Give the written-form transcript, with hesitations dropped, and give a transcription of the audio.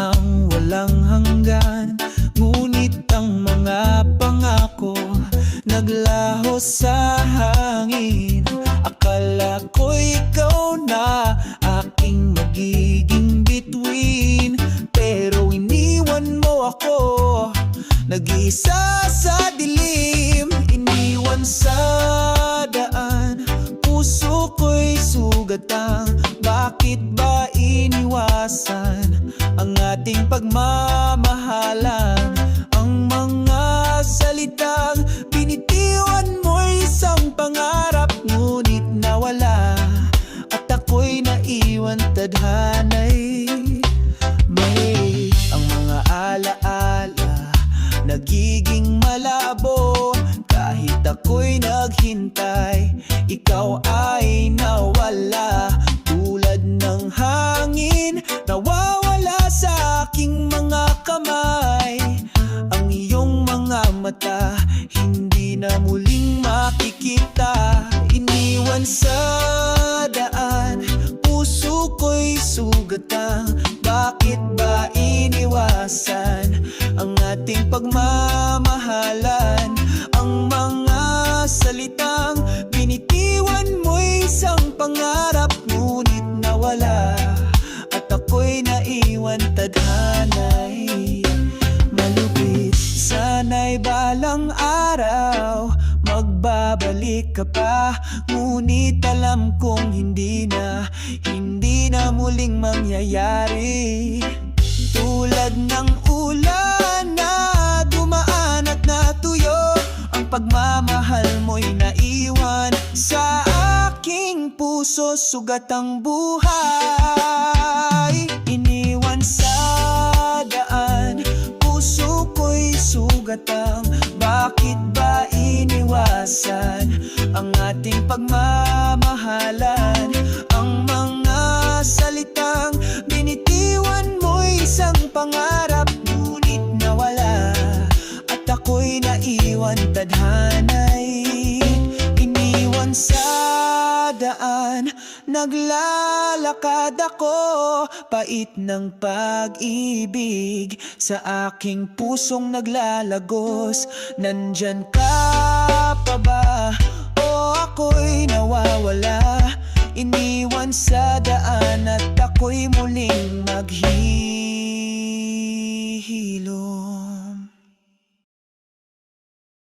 ang walang hanggan. Ngunit ang mga pangako naglaho sa hangin. Akala ko'y ikaw na aking magiging bituin, pero iniwan mo ako nag-iisa sa dilim. Iniwan sa daan, puso ko'y sugatang. Bakit ba iniwasan ang ating pagmamahalan? Ang mga salitang binitiwan mo'y isang pangarap, ngunit nawala at ako'y naiwan tadhana'y may. Ang mga alaala nagiging malabo, kahit ako'y naghintay, ikaw ay nawala. Tulad ng hangin, nawawala sa aking mga kamay. Ang iyong mga mata, hindi na muling makikita. Iniwan sa daan, puso ko'y sugatang. Bakit ba iniwasan ang ating pagmamahalan? Ang mga salitang binitiwan mo'y isang pangarap, ngunit nawala at ako'y naiwan tadhana'y malupit. Sana'y balang araw magbabalik ka pa, ngunit alam kong hindi na muling mangyayari. Tulad ng ulan na dumaan at natuyo, ang pagmamahal mo'y naiwan sa aking puso. Sugat ang buhay, iniwan sa daan, puso ko'y sugatang. Bakit ba iniwasan ang ating pagmamahalan? Ang mga salitang binitiwan mo'y isang pangarap, ngunit nawala at ako'y naiwan tadhana'y iniwan sa daan. Naglalakad ako, pait ng pag-ibig sa aking pusong naglalagos. Nandyan ka pa ba o ako'y nawawala? Iniwan sa daan at ako'y muling maghihilom.